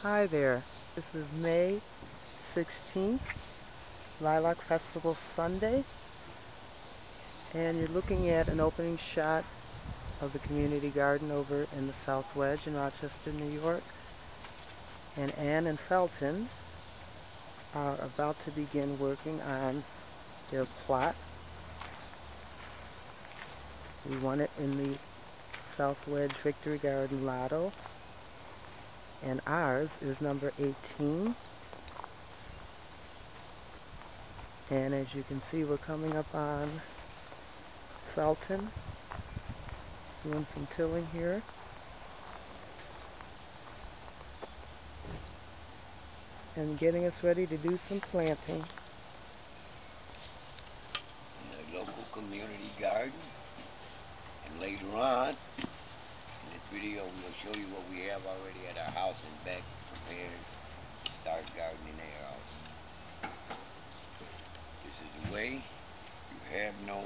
Hi there. This is May 16th, Lilac Festival Sunday, and you're looking at an opening shot of the community garden over in the South Wedge in Rochester, New York. And Ann and Felton are about to begin working on their plot. We won it in the South Wedge Victory Garden Lotto, and ours is number 18. And as you can see, we're coming up on Felton, doing some tilling here. And getting us ready to do some planting. In the local community garden. And later on, in this video, we'll show you what we have already at our house and back prepared to start gardening there also. This is the way. You have no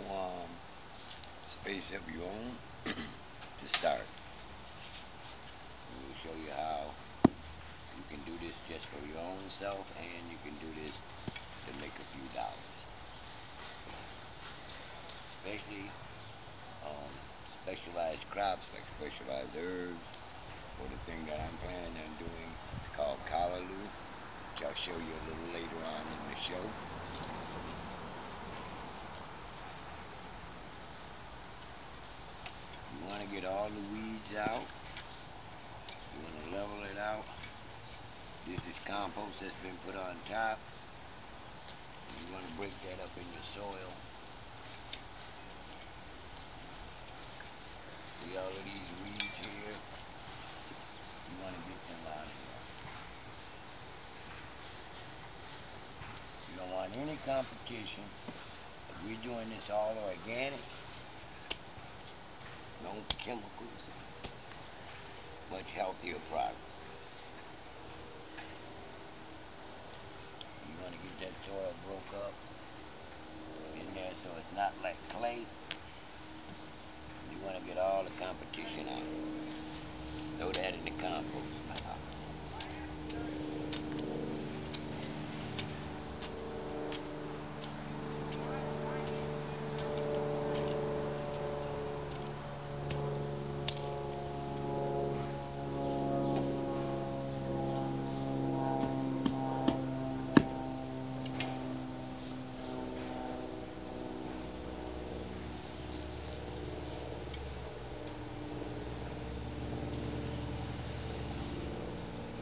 space of your own to start. We'll show you how you can do this just for your own self, and you can do this to make a few dollars. Especially specialized crops like specialized herbs, or the thing that I'm planning on doing. It's called callaloo, which I'll show you a little later on in the show. You want to get all the weeds out. You want to level it out. This is compost that's been put on top. You want to break that up in your soil. See all of these weeds here? You want to get them out of here. You don't want any competition. If we're doing this all organic, no chemicals, much healthier product. You want to get that soil broke up in there so it's not like clay. You want to get all the competition out. Throw that in the compost pile.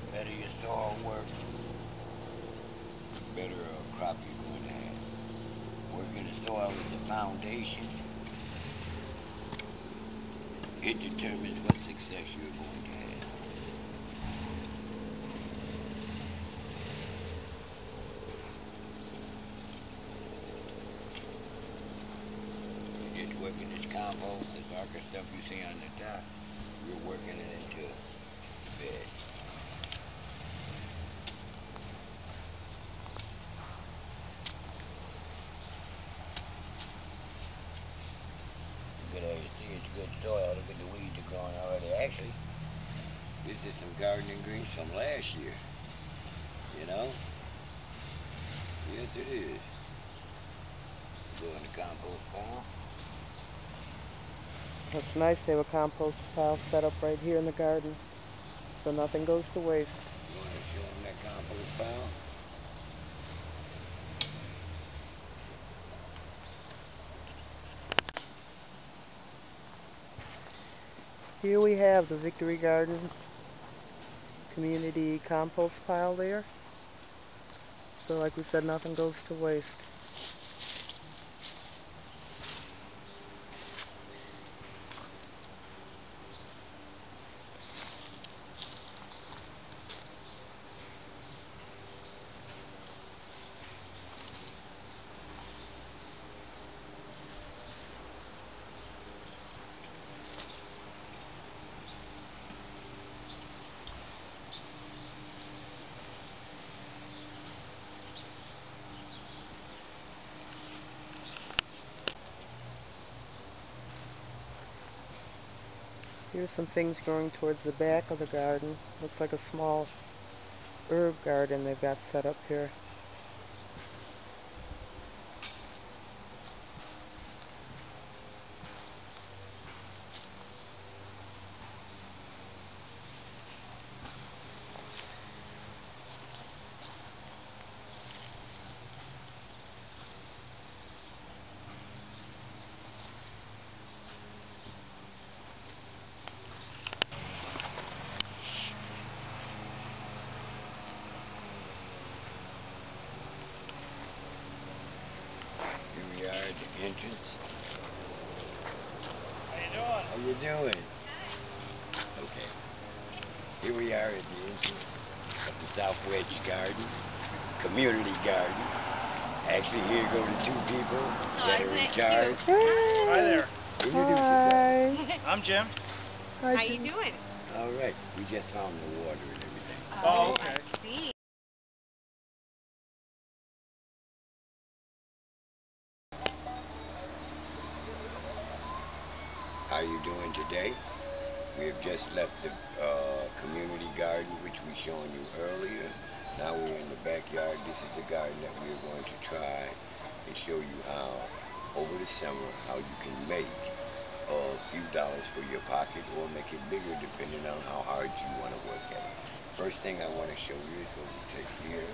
The better your soil works, the better a crop you're going to have. Working the soil is the foundation. It determines what success you're going to have. You're just working this compost, this darker stuff you see on the top, you're working it into the bed. Look at that, you see it's good soil. Look at the weeds are growing already. Actually, this is some gardening greens from last year. You know? Yes, it is. Go in the compost pile. It's nice to have a compost pile set up right here in the garden, so nothing goes to waste. You want to show them that compost pile? Here we have the Victory Gardens community compost pile there. So like we said, nothing goes to waste. Here's some things growing towards the back of the garden. Looks like a small herb garden they've got set up here. Here we are at the entrance. How you doing? How you doing? Okay. Here we are at the entrance of the South Wedge Garden, Community Garden. Actually, here go the two people that are in charge. Hi there. Introduce Hi. yourself. I'm Jim. Hi, How you Jim. doing? All right. We just found the water and everything. Oh, okay. I see. How you doing today? We have just left the community garden, which we shown you earlier. Now we're in the backyard. This is the garden that we are going to try and show you how, over the summer, how you can make a few dollars for your pocket or make it bigger depending on how hard you want to work at it. First thing I want to show you is what we take here.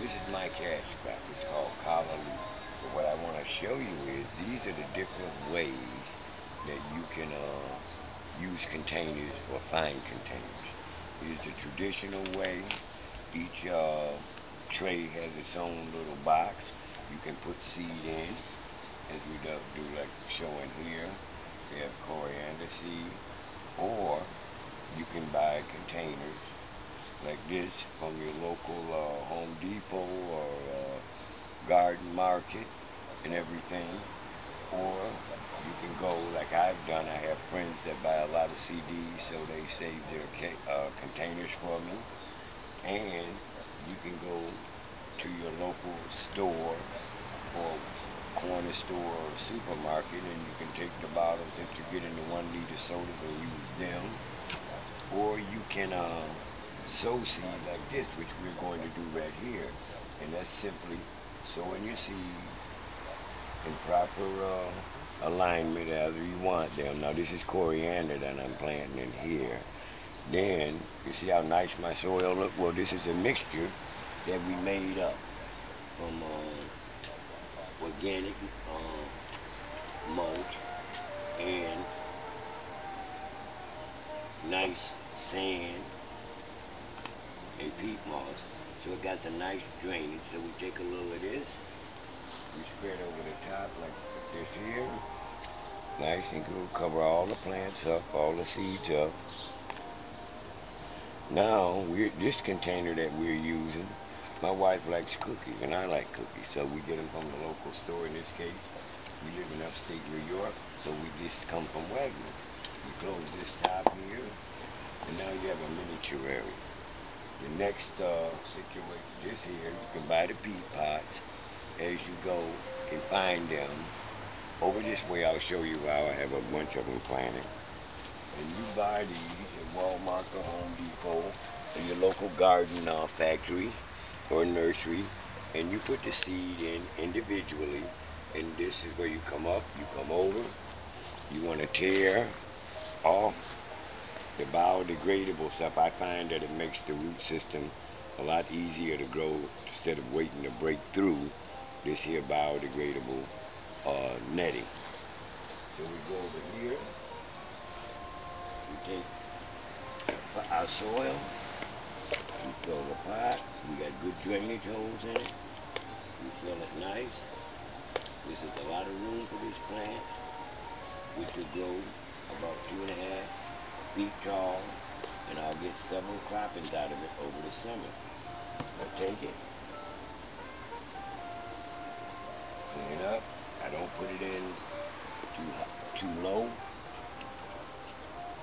This is my cash crop. It's called callaloo. But what I want to show you is these are the different ways that you can use containers or find containers. Here's the traditional way. Each tray has its own little box. You can put seed in, as we do like showing here. We have coriander seed, or you can buy containers like this from your local Home Depot or garden market and everything. Or you can go like I've done. I have friends that buy a lot of CDs, so they save their containers for me. And you can go to your local store or corner store or supermarket, and you can take the bottles that you get in the 1 liter sodas and use them. Or you can sow seed like this, which we're going to do right here. And that's simply sowing your seed in proper alignment as you want them. Now this is coriander that I'm planting in here. Then, you see how nice my soil look? Well, this is a mixture that we made up from organic mulch and nice sand and peat moss. So it got some nice drainage. So we take a little of this, we spread over the top like this here. Nice and good. Cover all the plants up, all the seeds up. Now, this container that we're using, my wife likes cookies and I like cookies, so we get them from the local store. In this case, we live in upstate New York, so we just come from Wegmans. You close this top here, and now you have a miniature area. The next situation, this here, you can buy the peat pots as you go and find them. Over this way, I'll show you how. I have a bunch of them planted. And you buy these at Walmart or Home Depot, in your local garden factory or nursery, and you put the seed in individually. And this is where you come up, you come over. You want to tear off the biodegradable stuff. I find that it makes the root system a lot easier to grow instead of waiting to break through this here biodegradable netting. So we go over here. We take our soil, we fill the pot, we got good drainage holes in it, we fill it nice. This is a lot of room for this plant, which will grow about 2.5 feet tall, and I'll get several croppings out of it over the summer. I'll take it, clean it up. I don't put it in too low.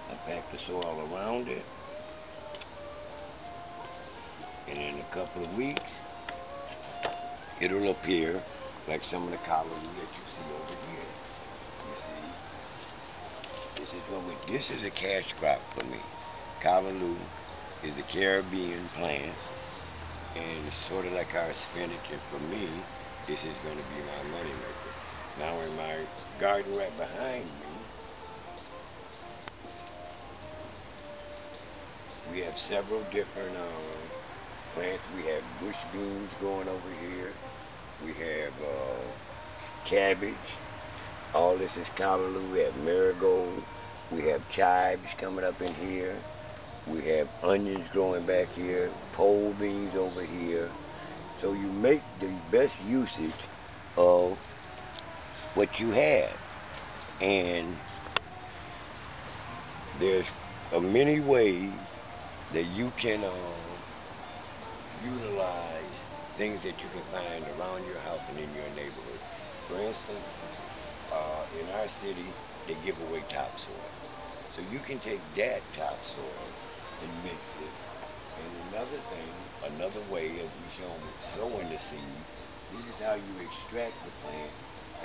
I pack the soil around it, and in a couple of weeks, it'll appear like some of the callaloo that you see over here. You see, this is a cash crop for me. Callaloo is a Caribbean plant, and it's sort of like our spinach, and for me, this is going to be my money maker. Now in my garden right behind me, we have several different plants. We have bush beans growing over here. We have cabbage. All this is callaloo. We have marigold. We have chives coming up in here. We have onions growing back here. Pole beans over here. So you make the best usage of what you have. And there's many ways that you can utilize things that you can find around your house and in your neighborhood. For instance, in our city, they give away topsoil. So you can take that topsoil and mix it. And another thing, another way, as we shown with sowing the seed, this is how you extract the plant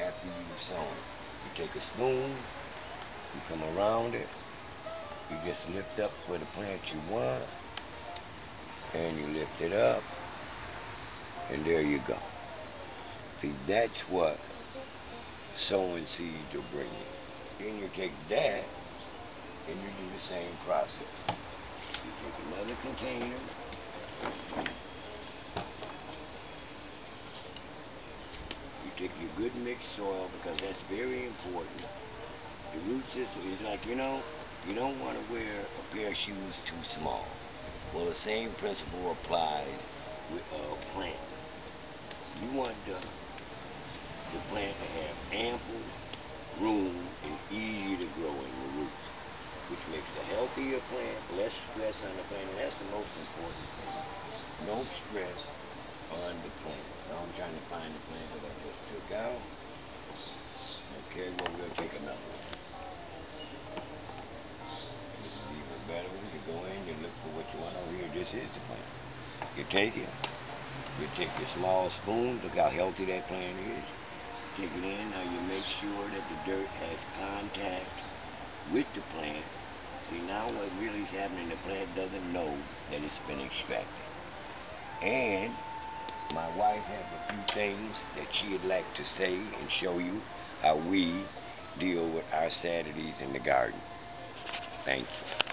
after you've sown it. You take a spoon, you come around it, you just lift up for the plant you want, and you lift it up, and there you go. See, that's what sowing seeds will bring you. Then you take that, and you do the same process. You take another container, you take your good mixed soil, because that's very important. The root system is like, you don't want to wear a pair of shoes too small. Well, the same principle applies with a plant. You want the plant to have ample room and easy to grow in the roots, which makes a healthier plant, less stress on the plant, and that's the most important thing. No stress on the plant. Now I'm trying to find the plant that I just took out. Okay, well, we'll take another one. This is even better. You can go in and look for what you want over here. This is the plant. You take it. You take your small spoon. Look how healthy that plant is. Take it in. Now you make sure that the dirt has contact with the plant. See, now what really is happening, the plant doesn't know that it's been extracted. And my wife has a few things that she'd like to say and show you how we deal with our Saturdays in the garden. Thank you.